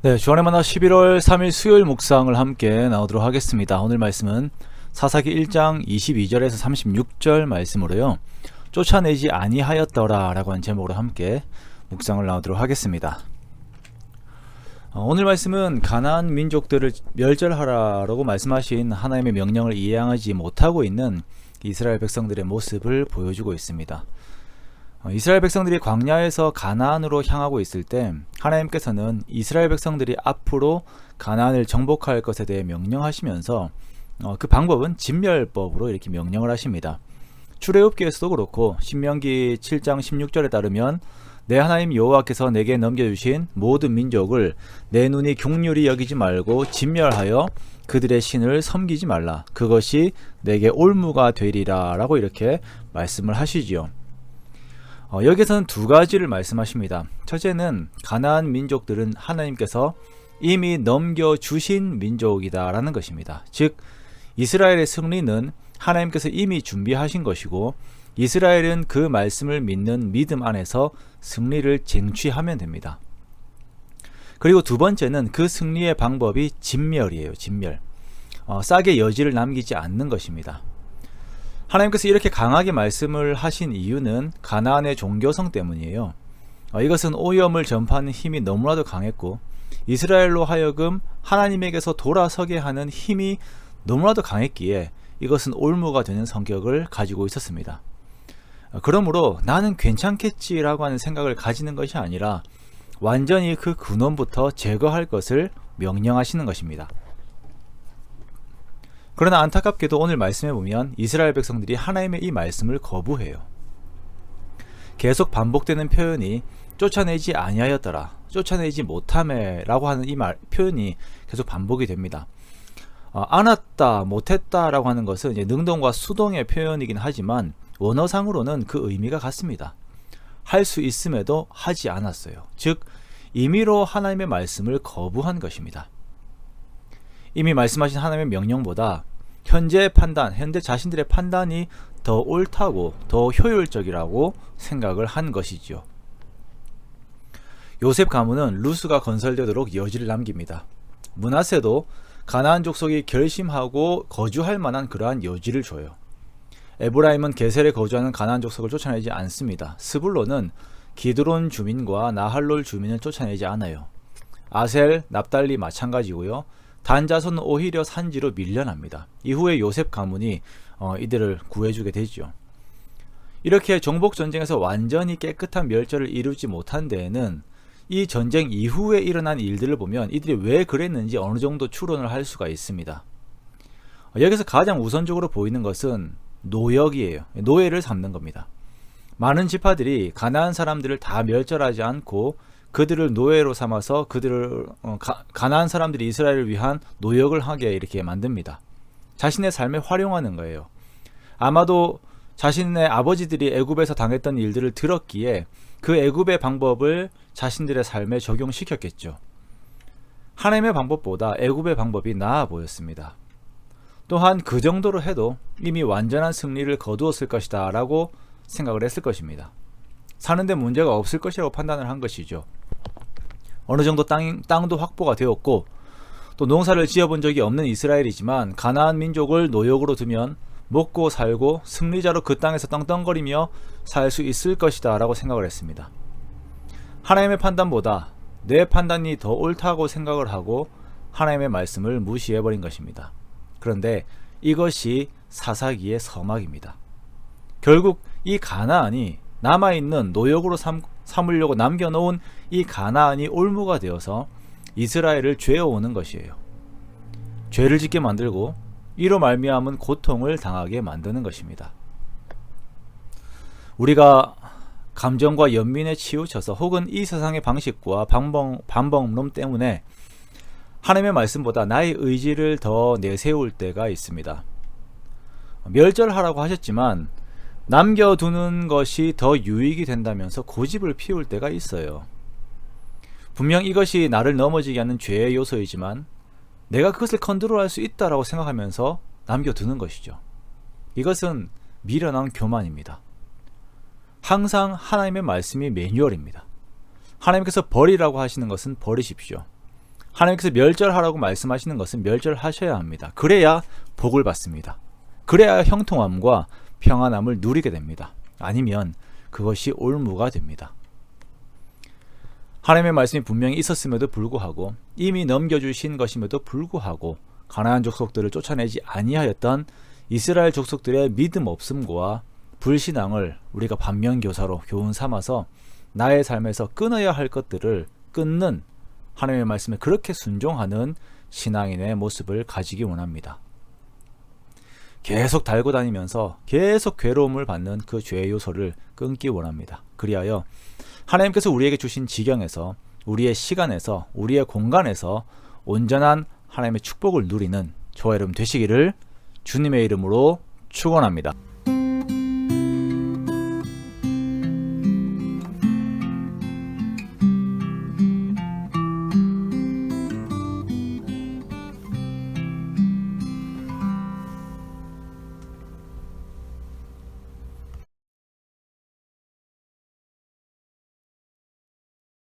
네, 주안의 만나 11월 3일 수요일 묵상을 함께 나오도록 하겠습니다. 오늘 말씀은 사사기 1장 22절에서 36절 말씀으로요. 쫓아내지 아니하였더라 라고 하는 제목으로 함께 묵상을 나오도록 하겠습니다. 오늘 말씀은 가나안 민족들을 멸절하라고 말씀하신 하나님의 명령을 이행하지 못하고 있는 이스라엘 백성들의 모습을 보여주고 있습니다. 이스라엘 백성들이 광야에서 가나안으로 향하고 있을 때 하나님께서는 이스라엘 백성들이 앞으로 가나안을 정복할 것에 대해 명령하시면서 그 방법은 진멸법으로 이렇게 명령을 하십니다. 출애굽기에서도 그렇고 신명기 7장 16절에 따르면 내 하나님 여호와께서 내게 넘겨주신 모든 민족을 내 눈이 긍휼히 여기지 말고 진멸하여 그들의 신을 섬기지 말라. 그것이 내게 올무가 되리라 라고 이렇게 말씀을 하시지요. 여기서는 두 가지를 말씀하십니다. 첫째는 가나안 민족들은 하나님께서 이미 넘겨주신 민족이다 라는 것입니다. 즉 이스라엘의 승리는 하나님께서 이미 준비하신 것이고 이스라엘은 그 말씀을 믿는 믿음 안에서 승리를 쟁취하면 됩니다. 그리고 두 번째는 그 승리의 방법이 진멸이에요. 진멸. 싹의 여지를 남기지 않는 것입니다. 하나님께서 이렇게 강하게 말씀을 하신 이유는 가나안의 종교성 때문이에요. 이것은 오염을 전파하는 힘이 너무나도 강했고 이스라엘로 하여금 하나님에게서 돌아서게 하는 힘이 너무나도 강했기에 이것은 올무가 되는 성격을 가지고 있었습니다. 그러므로 나는 괜찮겠지라고 하는 생각을 가지는 것이 아니라 완전히 그 근원부터 제거할 것을 명령하시는 것입니다. 그러나 안타깝게도 오늘 말씀에 보면 이스라엘 백성들이 하나님의 이 말씀을 거부해요. 계속 반복되는 표현이 쫓아내지 아니하였더라, 쫓아내지 못하매 라고 하는 이 표현이 계속 반복이 됩니다. 안 왔다, 못했다 라고 하는 것은 이제 능동과 수동의 표현이긴 하지만 원어상으로는 그 의미가 같습니다. 할 수 있음에도 하지 않았어요. 즉 임의로 하나님의 말씀을 거부한 것입니다. 이미 말씀하신 하나님의 명령보다 현재 자신들의 판단이 더 옳다고 더 효율적이라고 생각을 한 것이지요. 요셉 가문은 루스가 건설되도록 여지를 남깁니다. 므낫세도 가나안 족속이 결심하고 거주할 만한 그러한 여지를 줘요. 에브라임은 게셀에 거주하는 가나안 족속을 쫓아내지 않습니다. 스불론은 기드론 주민과 나할롤 주민을 쫓아내지 않아요. 아셀, 납달리 마찬가지고요. 단 자손은 오히려 산지로 밀려납니다. 이후에 요셉 가문이 이들을 구해주게 되죠. 이렇게 정복전쟁에서 완전히 깨끗한 멸절을 이루지 못한 데에는 이 전쟁 이후에 일어난 일들을 보면 이들이 왜 그랬는지 어느 정도 추론을 할 수가 있습니다. 여기서 가장 우선적으로 보이는 것은 노역이에요. 노예를 삼는 겁니다. 많은 지파들이 가나안 사람들을 다 멸절하지 않고 그들을 노예로 삼아서 그들을 가나안 사람들이 이스라엘을 위한 노역을 하게 이렇게 만듭니다. 자신의 삶에 활용하는 거예요. 아마도 자신의 아버지들이 애굽에서 당했던 일들을 들었기에 그 애굽의 방법을 자신들의 삶에 적용시켰겠죠. 하나님의 방법보다 애굽의 방법이 나아 보였습니다. 또한 그 정도로 해도 이미 완전한 승리를 거두었을 것이다 라고 생각을 했을 것입니다. 사는데 문제가 없을 것이라고 판단을 한 것이죠. 어느 정도 땅도 확보가 되었고 또 농사를 지어본 적이 없는 이스라엘이지만 가나안 민족을 노역으로 두면 먹고 살고 승리자로 그 땅에서 떵떵거리며 살 수 있을 것이다 라고 생각을 했습니다. 하나님의 판단보다 내 판단이 더 옳다고 생각을 하고 하나님의 말씀을 무시해버린 것입니다. 그런데 이것이 사사기의 서막입니다. 결국 이 가나안이 남아있는 노역으로 삼으려고 남겨놓은 이 가나안이 올무가 되어서 이스라엘을 죄어오는 것이에요. 죄를 짓게 만들고 이로 말미암은 고통을 당하게 만드는 것입니다. 우리가 감정과 연민에 치우쳐서 혹은 이 세상의 방식과 반복론 때문에 하나님의 말씀보다 나의 의지를 더 내세울 때가 있습니다. 멸절하라고 하셨지만 남겨두는 것이 더 유익이 된다면서 고집을 피울 때가 있어요. 분명 이것이 나를 넘어지게 하는 죄의 요소이지만 내가 그것을 컨트롤할 수 있다라고 생각하면서 남겨두는 것이죠. 이것은 미련한 교만입니다. 항상 하나님의 말씀이 매뉴얼입니다. 하나님께서 버리라고 하시는 것은 버리십시오. 하나님께서 멸절하라고 말씀하시는 것은 멸절하셔야 합니다. 그래야 복을 받습니다. 그래야 형통함과 평안함을 누리게 됩니다. 아니면 그것이 올무가 됩니다. 하나님의 말씀이 분명히 있었음에도 불구하고 이미 넘겨주신 것임에도 불구하고 가나안 족속들을 쫓아내지 아니하였던 이스라엘 족속들의 믿음 없음과 불신앙을 우리가 반면교사로 교훈 삼아서 나의 삶에서 끊어야 할 것들을 끊는 하나님의 말씀에 그렇게 순종하는 신앙인의 모습을 가지기 원합니다. 계속 달고 다니면서 계속 괴로움을 받는 그 죄의 요소를 끊기 원합니다. 그리하여 하나님께서 우리에게 주신 지경에서, 우리의 시간에서, 우리의 공간에서 온전한 하나님의 축복을 누리는 저와 여러분 되시기를 주님의 이름으로 축원합니다.